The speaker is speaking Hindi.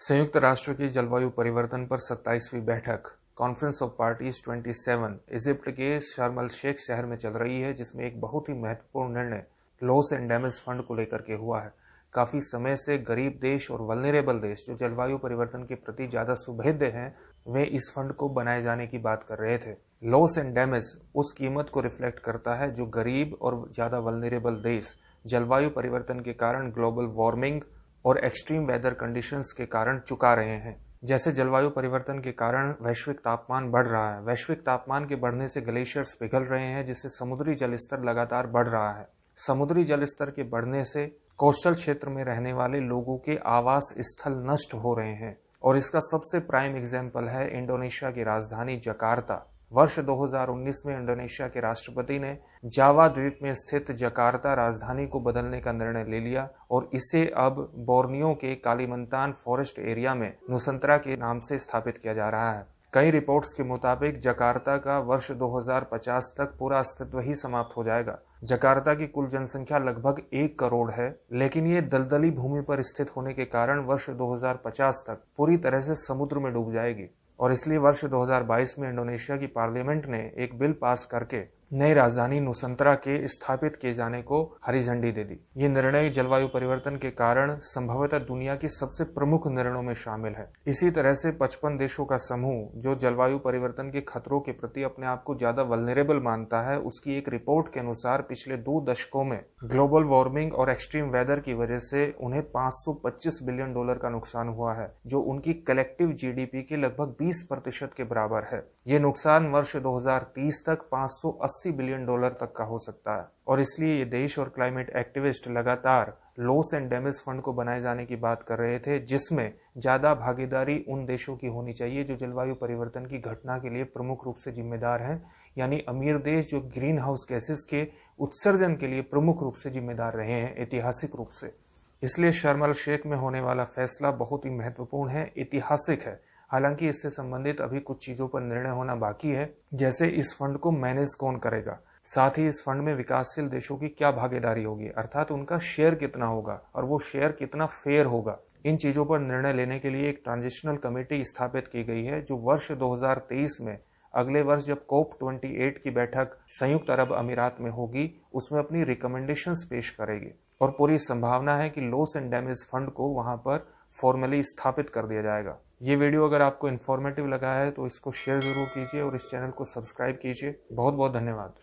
संयुक्त राष्ट्र की जलवायु परिवर्तन पर 27वीं बैठक कॉन्फ्रेंस ऑफ पार्टीज 27 इजिप्ट के शर्म अल शेख शहर में चल रही है, जिसमें एक बहुत ही महत्वपूर्ण निर्णय लॉस एंड डैमेज फंड को लेकर के हुआ है। काफी समय से गरीब देश और वल्नरेबल देश जो जलवायु परिवर्तन के प्रति ज्यादा सुभेद्य हैं, वे इस फंड को बनाए जाने की बात कर रहे थे। लॉस एंड डैमेज उस कीमत को रिफ्लेक्ट करता है जो गरीब और ज्यादा वल्नरेबल देश जलवायु परिवर्तन के कारण ग्लोबल वार्मिंग और एक्सट्रीम वेदर कंडीशंस के कारण चुका रहे हैं। जैसे जलवायु परिवर्तन के कारण वैश्विक तापमान बढ़ रहा है। वैश्विक तापमान के बढ़ने से ग्लेशियर्स पिघल रहे हैं, जिससे समुद्री जल स्तर लगातार बढ़ रहा है। समुद्री जल स्तर के बढ़ने से कोस्टल क्षेत्र में रहने वाले लोगों के आवास स्थल नष्ट हो रहे हैं, और इसका सबसे प्राइम एग्जाम्पल है इंडोनेशिया की राजधानी जकार्ता। वर्ष 2019 में इंडोनेशिया के राष्ट्रपति ने जावा द्वीप में स्थित जकार्ता राजधानी को बदलने का निर्णय ले लिया और इसे अब बोर्नियो के कालीमंतान फॉरेस्ट एरिया में नुसंतरा के नाम से स्थापित किया जा रहा है। कई रिपोर्ट्स के मुताबिक जकार्ता का वर्ष 2050 तक पूरा अस्तित्व ही समाप्त हो जाएगा। जकार्ता की कुल जनसंख्या लगभग 1 करोड़ है, लेकिन ये दलदली भूमि पर स्थित होने के कारण वर्ष 2050 तक पूरी तरह से समुद्र में डूब जाएगी, और इसलिए वर्ष 2022 में इंडोनेशिया की पार्लियामेंट ने एक बिल पास करके नई राजधानी नुसंतरा के स्थापित किए जाने को हरी झंडी दे दी। ये निर्णय जलवायु परिवर्तन के कारण संभवतः दुनिया की सबसे प्रमुख निर्णयों में शामिल है। इसी तरह से 55 देशों का समूह जो जलवायु परिवर्तन के खतरों के प्रति अपने आप को ज्यादा वल्नरेबल मानता है, उसकी एक रिपोर्ट के अनुसार पिछले 2 दशकों में ग्लोबल वार्मिंग और एक्सट्रीम वेदर की वजह से उन्हें $525 बिलियन का नुकसान हुआ है, जो उनकी कलेक्टिव जीडीपी के लगभग 20% के बराबर है। ये नुकसान वर्ष 2030 तक $580 बिलियन तक का हो सकता है, और इसलिए ये देश और क्लाइमेट एक्टिविस्ट लगातार लॉस एंड डैमेज फंड को बनाए जाने की बात कर रहे थे, जिसमें ज्यादा भागीदारी उन देशों की होनी चाहिए जो जलवायु परिवर्तन की घटना के लिए प्रमुख रूप से जिम्मेदार हैं, यानी अमीर देश जो ग्रीन हाउस गैसेस के उत्सर्जन के लिए प्रमुख रूप से जिम्मेदार रहे हैं ऐतिहासिक रूप से। इसलिए शर्म अल शेख में होने वाला फैसला बहुत ही महत्वपूर्ण है, ऐतिहासिक है। हालांकि इससे संबंधित अभी कुछ चीजों पर निर्णय होना बाकी है, जैसे इस फंड को मैनेज कौन करेगा, साथ ही इस फंड में विकासशील देशों की क्या भागीदारी होगी, अर्थात उनका शेयर कितना होगा और वो शेयर कितना फेयर होगा। इन चीजों पर निर्णय लेने के लिए एक ट्रांजिशनल कमेटी स्थापित की गई है, जो वर्ष 2023 में अगले वर्ष जब COP28 की बैठक संयुक्त अरब अमीरात में होगी, उसमें अपनी रिकमेंडेशंस पेश करेगी, और पूरी संभावना है कि लॉस एंड डैमेज फंड को वहां पर फॉर्मली स्थापित कर दिया जाएगा। ये वीडियो अगर आपको इन्फॉर्मेटिव लगा है तो इसको शेयर जरूर कीजिए और इस चैनल को सब्सक्राइब कीजिए। बहुत बहुत धन्यवाद।